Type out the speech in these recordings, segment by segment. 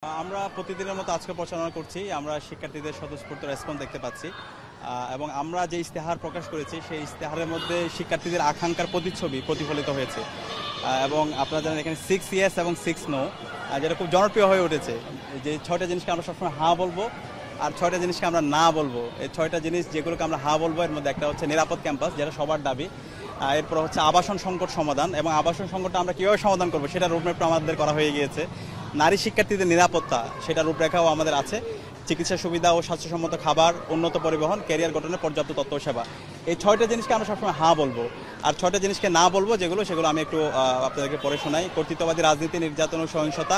আমরা প্রতিদিনের মতো আজকে পরিচালনা করছি। আমরা শিক্ষার্থীদের স্বতঃস্ফূর্ত রেসপন্স দেখতে পাচ্ছি এবং আমরা যে ইশতেহার প্রকাশ করেছি সেই ইশতেহারের মধ্যে শিক্ষার্থীদের আকাঙ্ক্ষার প্রতিচ্ছবি প্রতিফলিত হয়েছে এবং আপনারা জানেন এখানে 6 ইয়েস এবং 6 নো যেটা খুব জনপ্রিয় হয়ে উঠেছে। যে 6টা জিনিসকে আমরা সবসময় হ্যাঁ বলবো আর 6টা জিনিসকে আমরা না বলবো। এই 6টা জিনিস যেগুলোকে আমরা হ্যাঁ বলবো এর মধ্যে একটা হচ্ছে নিরাপদ ক্যাম্পাস, যেটা সবার দাবি। এরপর হচ্ছে আবাসন সংকট সমাধান, এবং আবাসন সংকটটা আমরা কীভাবে সমাধান করবো সেটা রূপরেখা আমাদের করা হয়ে গিয়েছে। নারী শিক্ষার্থীদের নিরাপত্তা, সেটা রূপরেখাও আমাদের আছে। চিকিৎসা সুবিধা ও স্বাস্থ্যসম্মত খাবার, উন্নত পরিবহন, ক্যারিয়ার গঠনের পর্যাপ্ত তথ্য সেবা। এই 6টা জিনিসকে আমরা সবসময় হ্যাঁ বলবো, আর 6টা জিনিসকে না বলবো সেগুলো আমি একটু আপনাদেরকে পড়ে শোনাই। কর্তৃত্ববাদী রাজনীতি, নির্যাতন ও সহিংসতা,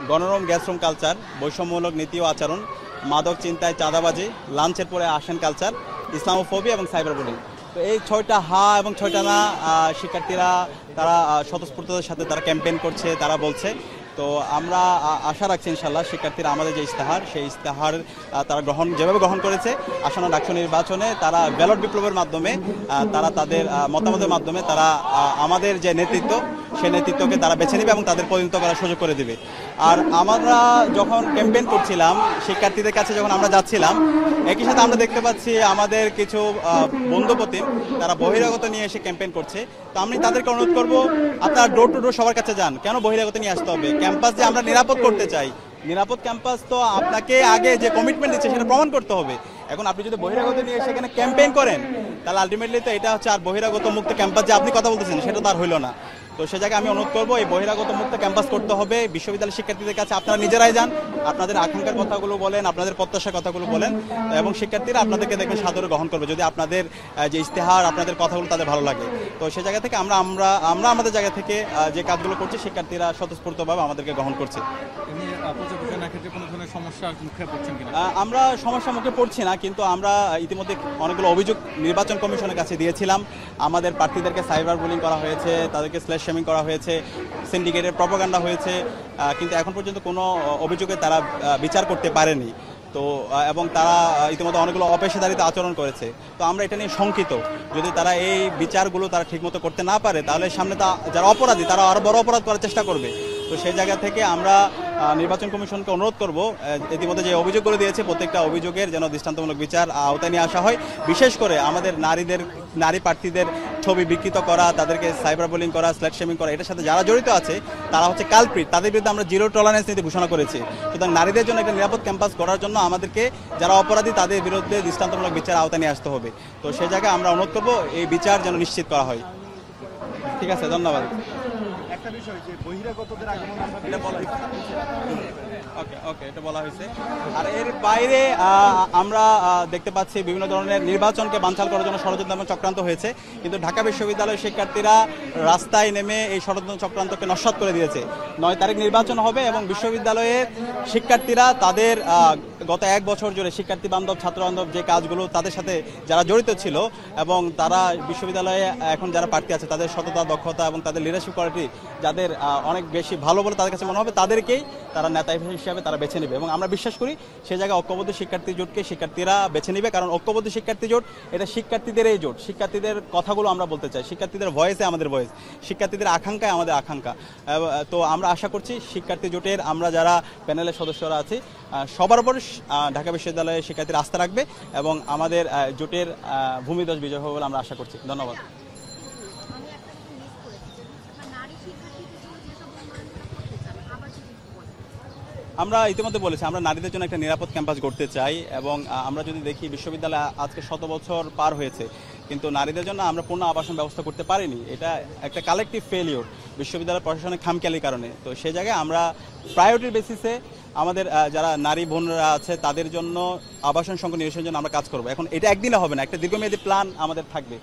গণরম গ্যাসরুম কালচার, বৈষম্যমূলক নীতি ও আচরণ, মাদক চিন্তায় চাঁদাবাজি, লাঞ্চের পরে আসেন কালচার, ইসলামোফোবিয়া এবং সাইবার বুলিং। তো এই 6টা হ্যাঁ এবং 6টা না শিক্ষার্থীরা তারা স্বতঃস্ফূর্ততার সাথে তারা ক্যাম্পেইন করছে, তারা বলছে। তো আমরা আশা রাখছি ইনশাল্লাহ শিক্ষার্থীরা আমাদের যে ইশতেহার সেই ইশতেহার তারা যেভাবে গ্রহণ করেছে আসন্ন ডাকসু নির্বাচনে তারা ব্যালট বিপ্লবের মাধ্যমে তারা তাদের মতামতের মাধ্যমে তারা আমাদের যে নেতৃত্ব সেই নেতৃত্বকে তারা বেছে নেবে এবং তাদের পরিণত করার সুযোগ করে দেবে। আর আমরা যখন ক্যাম্পেইন করছিলাম শিক্ষার্থীদের কাছে যখন আমরা যাচ্ছিলাম, একই সাথে আমরা দেখতে পাচ্ছি আমাদের কিছু বন্ধুপ্রতিম তারা বহিরাগত নিয়ে এসে ক্যাম্পেইন করছে। তো আমি তাদেরকে অনুরোধ করবো, আপনারা ডোর টু ডোর সবার কাছে যান। কেন বহিরাগত নিয়ে আসতে হবে? ক্যাম্পাস যে আমরা নিরাপদ করতে চাই, নিরাপদ ক্যাম্পাস তো আপনাকে আগে যে কমিটমেন্ট দিচ্ছে সেটা প্রমাণ করতে হবে। এখন আপনি যদি বহিরাগত নিয়ে এসে এখানে ক্যাম্পেইন করেন তাহলে আলটিমেটলি তো এটা হচ্ছে আর বহিরাগত মুক্ত ক্যাম্পাস যে আপনি কথা বলতেছেন সেটা তো আর হইল না। তো সে জায়গায় আমি অনুরোধ করবো এই বহিরাগত মুক্ত ক্যাম্পাস করতে হবে। বিশ্ববিদ্যালয়ের শিক্ষার্থীদের কাছে আপনারা নিজেরাই যান, আপনাদের আকাঙ্ক্ষার কথাগুলো বলেন, আপনাদের প্রত্যাশার কথাগুলো বলেন, এবং শিক্ষার্থীরা আপনাদেরকে দেখবেন সাদরে গ্রহণ করবে যদি আপনাদের যে ইশতেহার আপনাদের কথাগুলো তাদের ভালো লাগে। তো সে জায়গা থেকে আমরা আমাদের জায়গা থেকে যে কাজগুলো করছি শিক্ষার্থীরা স্বতঃস্ফূর্তভাবে আমাদেরকে গ্রহণ করছে। আমরা সমস্যার মুখে পড়ছি না, কিন্তু আমরা ইতিমধ্যে অনেকগুলো অভিযোগ নির্বাচন কমিশনের কাছে দিয়েছিলাম। আমাদের প্রার্থীদেরকে সাইবার বুলিং করা হয়েছে, তাদেরকে স্ল্যাশ শেমিং করা হয়েছে, সিন্ডিকেটের প্রপাগান্ডা হয়েছে, কিন্তু এখন পর্যন্ত কোনো অভিযোগে তারা বিচার করতে পারেনি। তো এবং তারা ইতিমধ্যে অনেকগুলো অপেশাদারিতে আচরণ করেছে। তো আমরা এটা নিয়ে শঙ্কিত, যদি তারা এই বিচারগুলো তারা ঠিকমতো করতে না পারে তাহলে সামনে যারা অপরাধী তারা আরও বড় অপরাধ করার চেষ্টা করবে। তো সেই জায়গা থেকে আমরা নির্বাচন কমিশনকে অনুরোধ করব, ইতিমধ্যে যে অভিযোগগুলো দিয়েছে প্রত্যেকটা অভিযোগের যেন দৃষ্টান্তমূলক বিচার আওতায় নিয়ে আসা হয়। বিশেষ করে আমাদের নারী প্রার্থীদের ছবি বিকৃত করা, তাদেরকে সাইবার বুলিং করা, স্ল্যাট শেমিং করা, এটার সাথে যারা জড়িত আছে তারা হচ্ছে কালপ্রিট, তাদের বিরুদ্ধে আমরা জিরো টলারেন্স নীতি ঘোষণা করেছি। সুতরাং নারীদের জন্য একটা নিরাপদ ক্যাম্পাস করার জন্য আমাদেরকে যারা অপরাধী তাদের বিরুদ্ধে দৃষ্টান্তমূলক বিচার আওতায় নিয়ে আসতে হবে। তো সেই জায়গায় আমরা অনুরোধ করব এই বিচার যেন নিশ্চিত করা হয়। ঠিক আছে, ধন্যবাদ। একটা বিষয় যে বহিরাগতদের আগমন এটা বলা হয়েছে। আর এর বাইরে আমরা দেখতে পাচ্ছি বিভিন্ন ধরনের নির্বাচনকে বানচাল করার জন্য ষড়যন্ত্র এবং চক্রান্ত হয়েছে, কিন্তু ঢাকা বিশ্ববিদ্যালয়ের শিক্ষার্থীরা রাস্তায় নেমে এই ষড়যন্ত্র চক্রান্তকে নস্যাৎ করে দিয়েছে। 9 তারিখ নির্বাচন হবে এবং বিশ্ববিদ্যালয়ের শিক্ষার্থীরা তাদের গত 1 বছর জুড়ে শিক্ষার্থী বান্ধব, ছাত্র বান্ধব যে কাজগুলো তাদের সাথে যারা জড়িত ছিল এবং তারা বিশ্ববিদ্যালয়ে এখন যারা প্রার্থী আছে তাদের সততা, দক্ষতা এবং তাদের লিডারশিপ কোয়ালিটি যাদের অনেক বেশি ভালো বলে তাদের কাছে মনে হবে, তাদেরকেই তারা নেতা হিসেবে তারা বেছে নেবে। এবং আমরা বিশ্বাস করি সে জায়গায় ঐক্যবদ্ধ শিক্ষার্থী জোটকে শিক্ষার্থীরা বেছে নেবে, কারণ ঐক্যবদ্ধ শিক্ষার্থী জোট এটা শিক্ষার্থীদের এই জোট। শিক্ষার্থীদের কথাগুলো আমরা বলতে চাই, শিক্ষার্থীদের ভয়েসে আমাদের ভয়েস, শিক্ষার্থীদের আকাঙ্ক্ষায় আমাদের আকাঙ্ক্ষা। তো আমরা আশা করছি শিক্ষার্থী জোটের আমরা যারা প্যানেলের সদস্যরা আছি সবার উপর ঢাকা বিশ্ববিদ্যালয়ের শিক্ষার্থীরা আস্থা রাখবে এবং আমাদের জোটের ভূমিধ্বজ বিজয় হবে বলে আমরা আশা করছি। ধন্যবাদ। আমরা ইতিমধ্যে বলেছি আমরা নারীদের জন্য একটা নিরাপদ ক্যাম্পাস গড়তে চাই, এবং আমরা যদি দেখি বিশ্ববিদ্যালয় আজকে 100 বছর পার হয়েছে কিন্তু নারীদের জন্য আমরা পূর্ণ আবাসন ব্যবস্থা করতে পারিনি। এটা একটা কালেকটিভ ফেলিওর বিশ্ববিদ্যালয় প্রশাসনের খামখেয়ালির কারণে। তো সেই জায়গায় আমরা প্রায়োরিটির বেসিসে আমাদের যারা নারী বোনরা আছে তাদের জন্য আবাসন সংকট নিরসনের জন্য আমরা কাজ করব। এখন এটা একদিনে হবে না, একটা দীর্ঘমেয়াদী প্ল্যান আমাদের থাকবে।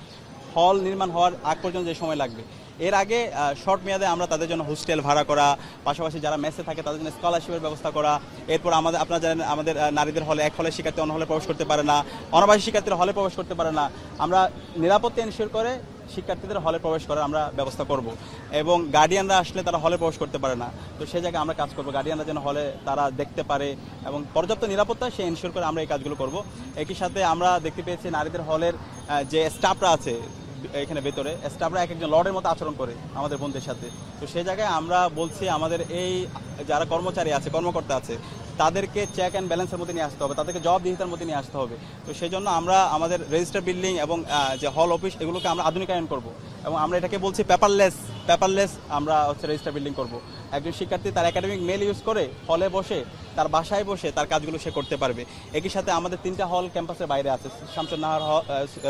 হল নির্মাণ হওয়ার আগ পর্যন্ত যে সময় লাগবে, এর আগে শর্ট মেয়াদে আমরা তাদের জন্য হোস্টেল ভাড়া করা, পাশাপাশি যারা মেসে থাকে তাদের জন্য স্কলারশিপের ব্যবস্থা করা। এরপর আপনারা জানেন আমাদের নারীদের হলে এক হলে শিক্ষার্থী অন্য হলে প্রবেশ করতে পারে না, অনাবাসী শিক্ষার্থীরা হলে প্রবেশ করতে পারে না। আমরা নিরাপত্তা এনশিওর করে শিক্ষার্থীদের হলে প্রবেশ করার আমরা ব্যবস্থা করব, এবং গার্ডিয়ানরা আসলে তারা হলে প্রবেশ করতে পারে না। তো সেই জায়গায় আমরা কাজ করবো, গার্ডিয়ানরা যেন হলে তারা দেখতে পারে এবং পর্যাপ্ত নিরাপত্তা সে এনশিওর করে আমরা এই কাজগুলো করব। একই সাথে আমরা দেখতে পেয়েছি নারীদের হলের যে স্টাফরা আছে এখানে ভেতরে স্টাফরা এক একজন লর্ডের মতো আচরণ করে আমাদের বোনদের সাথে। তো সেই জায়গায় আমরা বলছি আমাদের এই যারা কর্মচারী আছে, কর্মকর্তা আছে, তাদেরকে চেক অ্যান্ড ব্যালেন্সের মধ্যে নিয়ে আসতে হবে, তাদেরকে জবাবদিহিতার মধ্যে নিয়ে আসতে হবে। তো সেই জন্য আমরা আমাদের রেজিস্টার বিল্ডিং এবং যে হল অফিস এগুলোকে আমরা আধুনিকায়ন করব এবং আমরা এটাকে বলছি পেপারলেস আমরা হচ্ছে রেজিস্টার বিল্ডিং করব। একজন শিক্ষার্থী তার একাডেমিক মেল ইউজ করে হলে বসে তার বাসায় বসে তার কাজগুলো সে করতে পারবে। একই সাথে আমাদের 3টা হল ক্যাম্পাসের বাইরে আছে, শামসুন নাহার হল,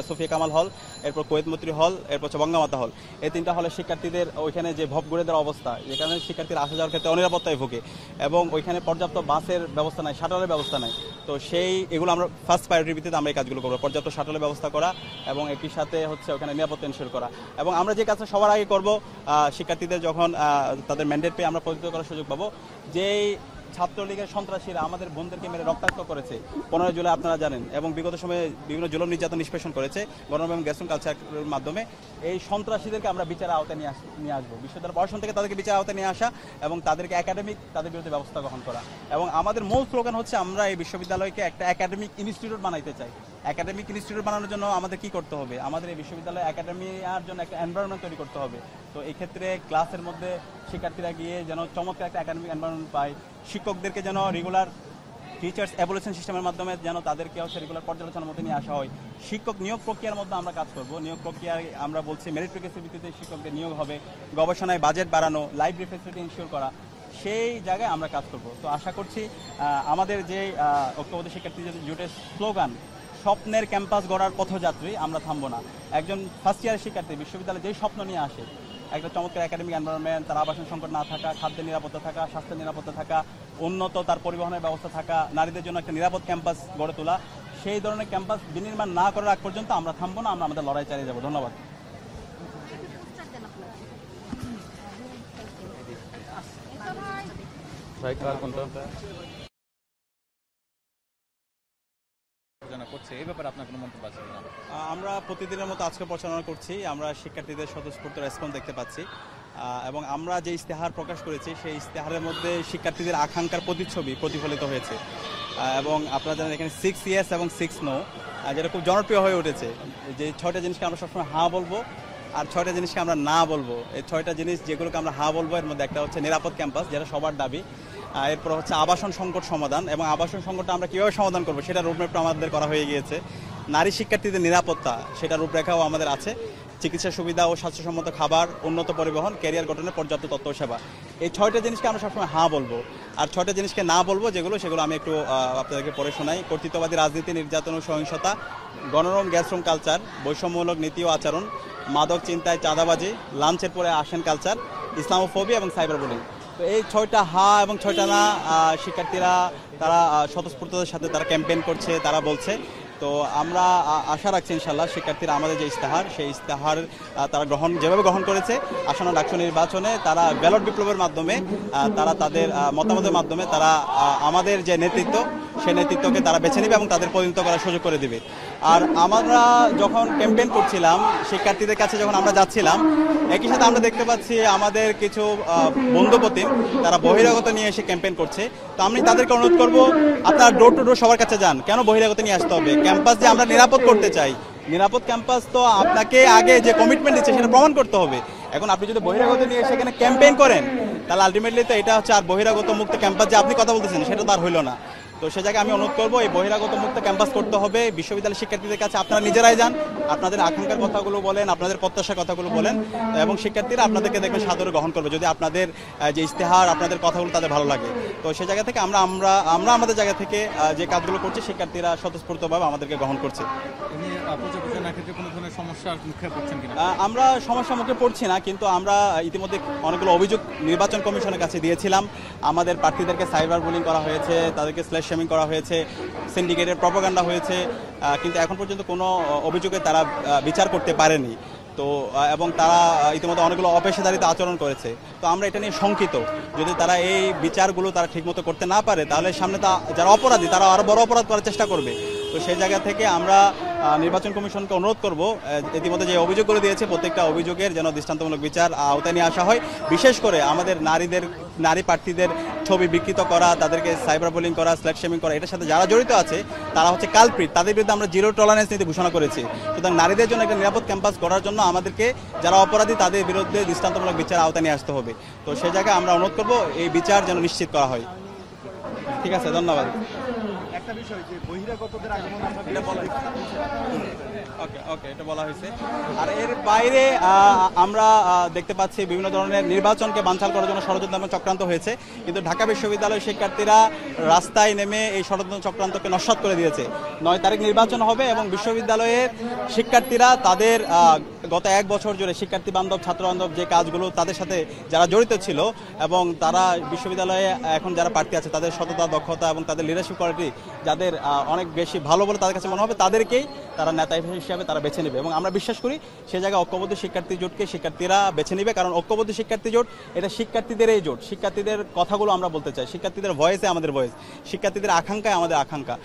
সুফিয়া কামাল হল, এরপর কোয়েত মৈত্রী হল, এরপর হচ্ছে বঙ্গমাতা হল। এই 3টা হলে শিক্ষার্থীদের ওইখানে যে ভব গড়ে দেওয়ার অবস্থা, যেখানে শিক্ষার্থীরা আসা যাওয়ার ক্ষেত্রে অনিরাপত্তায় ভোগে এবং ওইখানে পর্যাপ্ত বাসের ব্যবস্থা নাই, শাটলের ব্যবস্থা নাই। তো এগুলো আমরা ফার্স্ট প্রায়োরিটির ভিত্তিতে আমরা এই কাজগুলো করবো, পর্যাপ্ত শাটলের ব্যবস্থা করা এবং একই সাথে হচ্ছে ওখানে নিরাপত্তা এনশিওর করা। এবং আমরা যে কাজটা সবার আগে করব, শিক্ষার্থীদের যখন তাদের ম্যান্ডেট পেয়ে আমরা পরিচিত করার সুযোগ পাবো, যেই ছাত্রলীগের সন্ত্রাসীরা আমাদের বোনদেরকে মেরে রক্তাক্ত করেছে 15 জুলাই আপনারা জানেন, এবং বিগত সময়ে বিভিন্ন জুলুম নির্যাতন নিষ্পেষণ করেছে গণরম এবং গ্যাসন কালচারের মাধ্যমে, এই সন্ত্রাসীদেরকে আমরা বিচার আওতায় নিয়ে আসবো। বিশ্ববিদ্যালয় প্রশাসন থেকে তাদেরকে বিচার আওতায় নিয়ে আসা এবং তাদেরকে তাদের বিরুদ্ধে ব্যবস্থা গ্রহণ করা। এবং আমাদের মূল স্লোগান হচ্ছে আমরা এই বিশ্ববিদ্যালয়কে একটা একাডেমিক ইনস্টিটিউট বানাইতে চাই। একাডেমিক ইনস্টিটিউট বানানোর জন্য আমাদের কি করতে হবে? আমাদের এই বিশ্ববিদ্যালয় একাডেমিয়ার জন্য একটা এনভায়রনমেন্ট তৈরি করতে হবে। তো এই ক্ষেত্রে ক্লাসের মধ্যে শিক্ষার্থীরা গিয়ে যেন চমৎকার একটা একাডেমিক এনভায়রনমেন্ট পায়, শিক্ষকদেরকে যেন রেগুলার টিচার্স এভলিউশন সিস্টেমের মাধ্যমে যেন তাদেরকে হচ্ছে রেগুলার পর্যালোচনার মধ্যে নিয়ে আসা হয়। শিক্ষক নিয়োগ প্রক্রিয়ার মধ্যে আমরা কাজ করব। নিয়োগ প্রক্রিয়ায় আমরা বলছি মেরিটোরিয়াসের ভিত্তিতে শিক্ষকদের নিয়োগ হবে, গবেষণায় বাজেট বাড়ানো, লাইব্রেরি ফ্যাসিলিটি ইনশিওর করা, সেই জায়গায় আমরা কাজ করব। তো আশা করছি আমাদের যে ঐক্যবদ্ধ শিক্ষার্থী জোটের স্লোগান স্বপ্নের ক্যাম্পাস গড়ার পথযাত্রী, আমরা থামবো না। একজন ফার্স্ট ইয়ারের শিক্ষার্থী বিশ্ববিদ্যালয়ে যেই স্বপ্ন নিয়ে আসে, একটা চমৎকার একাডেমিক এনভায়রনমেন্ট, তার আবাসন সংকট না থাকা, খাদ্যের নিরাপত্তা থাকা, স্বাস্থ্যের নিরাপত্তা থাকা, উন্নত তার পরিবহনের ব্যবস্থা থাকা, নারীদের জন্য একটা নিরাপদ ক্যাম্পাস গড়ে তোলা, সেই ধরনের ক্যাম্পাস বিনির্মাণ না করার আগ পর্যন্ত আমরা থামবো না, আমরা আমাদের লড়াই চালিয়ে যাবো। ধন্যবাদ। এই ব্যাপারে আপনার কোনো মন্তব্য আছে কিনা? আমরা প্রতিদিনের মতো আজকে প্রচারণা করছি, আমরা শিক্ষার্থীদের স্বতঃস্ফূর্ত রেসপন্স দেখতে পাচ্ছি এবং আমরা যে ইস্তেহার প্রকাশ করেছি সেই ইস্তেহারের মধ্যে শিক্ষার্থীদের আকাঙ্ক্ষার প্রতিচ্ছবি প্রতিফলিত হয়েছে। এবং আপনারা জানেন এখানে 6 ইয়েস এবং 6 নো যেটা খুব জনপ্রিয় হয়ে উঠেছে, যে 6টা জিনিসকে আমরা সবসময় হ্যাঁ বলবো আর 6টা জিনিসকে আমরা না বলবো। এই 6টা জিনিস যেগুলোকে আমরা হ্যাঁ বলবো এর মধ্যে একটা হচ্ছে নিরাপদ ক্যাম্পাস, যেটা সবার দাবি। এরপর হচ্ছে আবাসন সংকট সমাধান, এবং আবাসন সংকটটা আমরা কীভাবে সমাধান করবো সেটা রূপরেখা আমাদের করা হয়ে গিয়েছে। নারী শিক্ষার্থীদের নিরাপত্তা, সেটা রূপরেখাও আমাদের আছে। চিকিৎসা সুবিধা ও স্বাস্থ্যসম্মত খাবার, উন্নত পরিবহন, ক্যারিয়ার গঠনের পর্যাপ্ত তথ্য সেবা, এই 6টা জিনিসকে আমরা সবসময় হ্যাঁ বলবো। আর 6টা জিনিসকে না বলবো সেগুলো আমি একটু আপনাদেরকে পড়ে শোনাই। কর্তৃত্ববাদী রাজনীতি, নির্যাতন ও সহিংসতা, গণরম গ্যাসরুম কালচার, বৈষম্যমূলক নীতি ও আচরণ, মাদক চিন্তায় চাঁদাবাজি, লাঞ্চের পরে আসেন কালচার, ইসলামোফোবিয়া এবং সাইবার বুলিং। তো এই 6টা হা এবং 6টা না শিক্ষার্থীরা তারা স্বতঃস্ফূর্ততার সাথে তারা ক্যাম্পেইন করছে, তারা বলছে। তো আমরা আশা রাখছি ইনশাল্লাহ শিক্ষার্থীরা আমাদের যে ইস্তেহার, সেই ইস্তেহার তারা যেভাবে গ্রহণ করেছে, আসন্ন ডাকসু নির্বাচনে তারা ব্যালট বিপ্লবের মাধ্যমে তারা তাদের মতামতের মাধ্যমে তারা আমাদের যে নেতৃত্ব, সেই নেতৃত্বকে তারা বেছে নেবে এবং তাদের পরিণত করার সুযোগ করে দেবে। আর আমরা যখন ক্যাম্পেইন করছিলাম, শিক্ষার্থীদের কাছে যখন আমরা যাচ্ছিলাম, একই সাথে আমরা দেখতে পাচ্ছি আমাদের কিছু বন্ধুপ্রতিম তারা বহিরাগত নিয়ে এসে ক্যাম্পেইন করছে। তো আমি তাদেরকে অনুরোধ করব, আপনারা ডোর টু ডোর সবার কাছে যান। কেন বহিরাগত নিয়ে আসতে হবে? ক্যাম্পাস যে আমরা নিরাপদ করতে চাই, নিরাপদ ক্যাম্পাস তো আপনাকে আগে যে কমিটমেন্ট দিচ্ছে সেটা প্রমাণ করতে হবে। এখন আপনি যদি বহিরাগত নিয়ে সেখানে ক্যাম্পেইন করেন, তাহলে আলটিমেটলি তো এটা হচ্ছে আর বহিরাগত মুক্ত ক্যাম্পাস যে আপনি কথা বলতেছেন সেটা তো আর হইল না। তো সে জায়গায় আমি অনুরোধ করবো, এই বহিরাগত মুক্ত ক্যাম্পাস করতে হবে। বিশ্ববিদ্যালয়ের শিক্ষার্থীদের কাছে আপনারা নিজেরাই যান, আপনাদের আকাঙ্ক্ষার কথাগুলো বলেন, আপনাদের প্রত্যাশার কথাগুলো বলেন, এবং শিক্ষার্থীরা আপনাদেরকে দেখবেন সাদরে গ্রহণ করবে যদি আপনাদের যে ইস্তেহার, আপনাদের কথাগুলো তাদের ভালো লাগে। তো সে জায়গা থেকে আমরা আমাদের জায়গা থেকে যে কাজগুলো করছি, শিক্ষার্থীরা স্বতঃস্ফূর্তভাবে আমাদেরকে গ্রহণ করছে। আমরা সমস্যার মুখে পড়ছি না, কিন্তু আমরা ইতিমধ্যে অনেকগুলো অভিযোগ নির্বাচন কমিশনের কাছে দিয়েছিলাম। আমাদের প্রার্থীদেরকে সাইবার বুলিং করা হয়েছে, তাদেরকে স্ল্যাশ শেমিং করা হয়েছে, সিন্ডিকেটের প্রপাগান্ডা হয়েছে, কিন্তু এখন পর্যন্ত কোনো অভিযোগে তারা বিচার করতে পারেনি। তো এবং তারা ইতিমধ্যে অনেকগুলো অপেশাদারিতে আচরণ করেছে। তো আমরা এটা নিয়ে শঙ্কিত, যদি তারা এই বিচারগুলো তারা ঠিকমতো করতে না পারে, তাহলে সামনে যারা অপরাধী তারা আরও বড় অপরাধ করার চেষ্টা করবে। তো সেই জায়গা থেকে আমরা নির্বাচন কমিশনকে অনুরোধ করব ইতিমধ্যে যে অভিযোগগুলো দিয়েছে প্রত্যেকটা অভিযোগের যেন দৃষ্টান্তমূলক বিচার আওতায় নিয়ে আসা হয়। বিশেষ করে আমাদের নারী প্রার্থীদের ছবি বিকৃত করা, তাদেরকে সাইবার বুলিং করা, স্ল্যাট শেমিং করা, এটার সাথে যারা জড়িত আছে তারা হচ্ছে কালপ্রিট, তাদের বিরুদ্ধে আমরা জিরো টলারেন্স নীতি ঘোষণা করেছি। সুতরাং নারীদের জন্য একটা নিরাপদ ক্যাম্পাস করার জন্য আমাদেরকে যারা অপরাধী তাদের বিরুদ্ধে দৃষ্টান্তমূলক বিচার আওতায় নিয়ে আসতে হবে। তো সেই জায়গায় আমরা অনুরোধ করব এই বিচার যেন নিশ্চিত করা হয়। ঠিক আছে, ধন্যবাদ। একটা বিষয় যে বহিরাগতদের আগমন আমরা এটা বলা দেখতে পাচ্ছি। ওকে, এটা বলা হয়েছে। আর এর বাইরে আমরা দেখতে পাচ্ছি বিভিন্ন ধরনের নির্বাচনকে বানচাল করার জন্য ষড়যন্ত্র এবং চক্রান্ত হয়েছে, কিন্তু ঢাকা বিশ্ববিদ্যালয়ের শিক্ষার্থীরা রাস্তায় নেমে এই ষড়যন্ত্র চক্রান্তকে নস্যাৎ করে দিয়েছে। 9 তারিখ নির্বাচন হবে এবং বিশ্ববিদ্যালয়ের শিক্ষার্থীরা তাদের গত 1 বছর জুড়ে শিক্ষার্থী বান্ধব, ছাত্র বান্ধব যে কাজগুলো তাদের সাথে যারা জড়িত ছিল এবং তারা বিশ্ববিদ্যালয়ে এখন যারা প্রার্থী আছে তাদের সততা, দক্ষতা এবং তাদের লিডারশিপ কোয়ালিটি যাদের অনেক বেশি ভালো বলে তাদের কাছে মনে হবে, তাদেরকেই তারা নেতা হিসেবে তারা বেছে নেবে। এবং আমরা বিশ্বাস করি সে জায়গায় ঐক্যবদ্ধ শিক্ষার্থী জোটকে শিক্ষার্থীরা বেছে নেবে, কারণ ঐক্যবদ্ধ শিক্ষার্থী জোট এটা শিক্ষার্থীদের এই জোট। শিক্ষার্থীদের কথাগুলো আমরা বলতে চাই, শিক্ষার্থীদের ভয়েসে আমাদের ভয়েস, শিক্ষার্থীদের আকাঙ্ক্ষায় আমাদের আকাঙ্ক্ষা।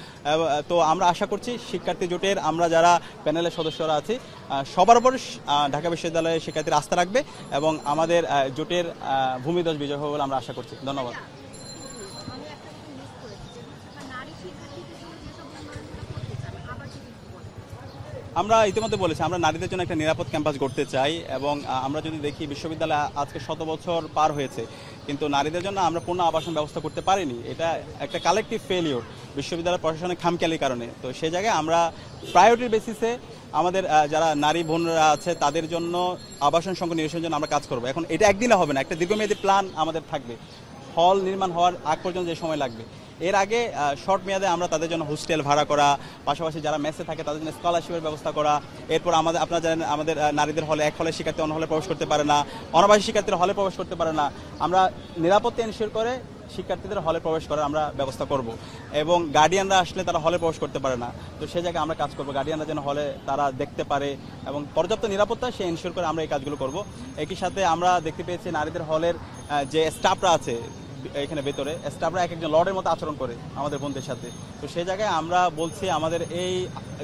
তো আমরা আশা করছি শিক্ষার্থী জোটের আমরা যারা প্যানেলের সদস্যরা আছি সবার উপর ঢাকা বিশ্ববিদ্যালয়ের শিক্ষার্থীরা আস্থা রাখবে এবং আমাদের জোটের ভূমিধ্বজ বিজয় হবে বলে আমরা আশা করছি। ধন্যবাদ। আমরা ইতিমধ্যে বলেছি আমরা নারীদের জন্য একটা নিরাপদ ক্যাম্পাস গড়তে চাই এবং আমরা যদি দেখি বিশ্ববিদ্যালয় আজকে 100 বছর পার হয়েছে কিন্তু নারীদের জন্য আমরা পূর্ণ আবাসন ব্যবস্থা করতে পারিনি। এটা একটা কালেকটিভ ফেলিওর বিশ্ববিদ্যালয় প্রশাসনের খামখেয়ালির কারণে। তো সেই জায়গায় আমরা প্রায়োরিটি বেসিসে আমাদের যারা নারী বোনরা আছে তাদের জন্য আবাসন সংখ্যা নিরসনের জন্য আমরা কাজ করব। এখন এটা একদিনে হবে না, একটা দীর্ঘমেয়াদী প্ল্যান আমাদের থাকবে। হল নির্মাণ হওয়ার আগ পর্যন্ত যে সময় লাগবে, এর আগে শর্ট মেয়াদে আমরা তাদের জন্য হোস্টেল ভাড়া করা, পাশাপাশি যারা মেসে থাকে তাদের জন্য স্কলারশিপের ব্যবস্থা করা। এরপর আপনারা জানেন আমাদের নারীদের হলে এক হলে শিক্ষার্থী অন্য হলে প্রবেশ করতে পারে না, অনাবাসী শিক্ষার্থীরা হলে প্রবেশ করতে পারে না। আমরা নিরাপত্তা এনশিওর করে শিক্ষার্থীদের হলে প্রবেশ করার আমরা ব্যবস্থা করব এবং গার্ডিয়ানরা আসলে তারা হলে প্রবেশ করতে পারে না, তো সেই জায়গায় আমরা কাজ করব। গার্ডিয়ানরা যেন হলে তারা দেখতে পারে এবং পর্যাপ্ত নিরাপত্তা সে এনশিওর করে আমরা এই কাজগুলো করব। একই সাথে আমরা দেখতে পেয়েছি নারীদের হলের যে স্টাফরা আছে এখানে ভেতরে, স্টাফরা এক একজন লর্ডের মতো আচরণ করে আমাদের বোনদের সাথে। তো সেই জায়গায় আমরা বলছি আমাদের এই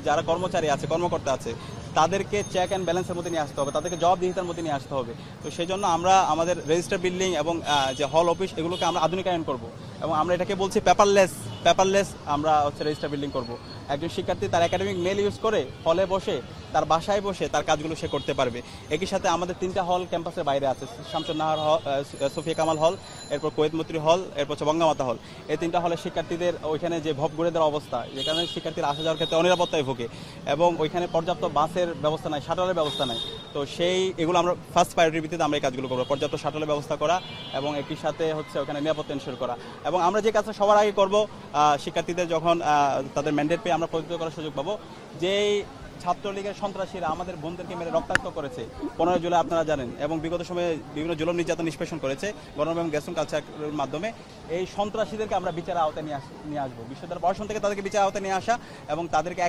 যারা কর্মচারী আছে, কর্মকর্তা আছে, তাদেরকে চেক অ্যান্ড ব্যালেন্সের মধ্যে নিয়ে আসতে হবে, তাদেরকে জবাবদিহিতার মধ্যে নিয়ে আসতে হবে। তো সেই জন্য আমরা আমাদের রেজিস্টার বিল্ডিং এবং যে হল অফিস এগুলোকে আমরা আধুনিকায়ন করব এবং আমরা এটাকে বলছি পেপারলেস আমরা হচ্ছে রেজিস্টার বিল্ডিং করব। একজন শিক্ষার্থী তার একাডেমিক মেল ইউজ করে হলে বসে তার বাসায় বসে তার কাজগুলো সে করতে পারবে। একই সাথে আমাদের 3টা হল ক্যাম্পাসের বাইরে আছে, শামসুন্নাহার হল, সোফিয়া কামাল হল, এরপর কোয়েত মৈত্রী হল, এরপর হচ্ছে বঙ্গমাতা হল। এই 3টা হলে শিক্ষার্থীদের ওইখানে যে ভব গড়ে দেওয়ার অবস্থা, যেখানে শিক্ষার্থীরা আসা যাওয়ার ক্ষেত্রে অনিরাপত্তায় ভোগে এবং ওইখানে পর্যাপ্ত বাসের ব্যবস্থা নাই, শাটলের ব্যবস্থা নাই। তো এগুলো আমরা ফার্স্ট প্রায়োরিটির ভিত্তিতে আমরা এই কাজগুলো করবো, পর্যাপ্ত শাটলের ব্যবস্থা করা এবং একই সাথে হচ্ছে ওখানে নিরাপত্তা এনশিওর করা। এবং আমরা যে কাজটা সবার আগে করব, শিক্ষার্থীদের যখন তাদের ম্যান্ডেট পেয়ে আমরা প্রতিনিধিত্ব করার সুযোগ পাবো, যেই ছাত্রলীগের সন্ত্রাসীরা আমাদের বোনদেরকে মেরে রক্তাক্ত করেছে 15 জুলাই আপনারা জানেন, এবং বিগত সময়ে বিভিন্ন জুলুম নির্যাতন নিষ্পেষণ করেছে গণরম এবং গ্যাসন কালচারের মাধ্যমে, এই সন্ত্রাসীদেরকে আমরা বিচারের আওতায় নিয়ে আসবো। বিশ্ববিদ্যালয় প্রশাসন থেকে তাদেরকে বিচারের আওতায় নিয়ে আসা এবং তাদেরকে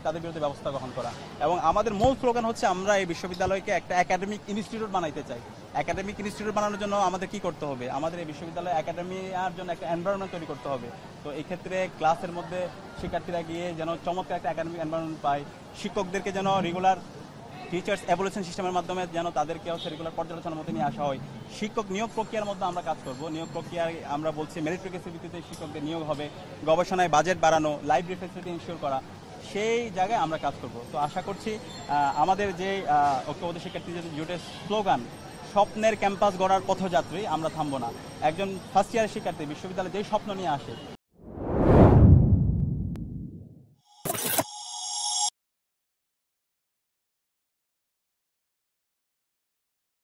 তাদের বিরুদ্ধে ব্যবস্থা গ্রহণ করা। এবং আমাদের মূল স্লোগান হচ্ছে আমরা এই বিশ্ববিদ্যালয়কে একটা একাডেমিক ইনস্টিটিউট বানাইতে চাই। একাডেমিক ইনস্টিটিউট বানানোর জন্য আমাদের কি করতে হবে? আমাদের এই বিশ্ববিদ্যালয় একাডেমিয়ার জন্য একটা এনভায়রনমেন্ট তৈরি করতে হবে। তো এই ক্ষেত্রে ক্লাসের মধ্যে শিক্ষার্থীরা গিয়ে যেন চমৎকার একটা একাডেমিক এনভায়রনমেন্ট পায়, শিক্ষকদেরকে যেন রেগুলার টিচার্স এভলিউশন সিস্টেমের মাধ্যমে যেন তাদেরকে হচ্ছে রেগুলার পর্যালোচনার মধ্যে নিয়ে আসা হয়। শিক্ষক নিয়োগ প্রক্রিয়ার মধ্যে আমরা কাজ করব। নিয়োগ প্রক্রিয়ায় আমরা বলছি মেরিটোরিয়াসের ভিত্তিতে শিক্ষকদের নিয়োগ হবে, গবেষণায় বাজেট বাড়ানো, লাইব্রেরি ফ্যাসিলিটি ইনশিওর করা, সেই জায়গায় আমরা কাজ করব। তো আশা করছি আমাদের যে ঐক্যবদ্ধ শিক্ষার্থীদের জোটের স্লোগান স্বপ্নের ক্যাম্পাস গড়ার পথযাত্রী, আমরা থামবো না। একজন ফার্স্ট ইয়ারের শিক্ষার্থী বিশ্ববিদ্যালয়ে যেই স্বপ্ন নিয়ে আসে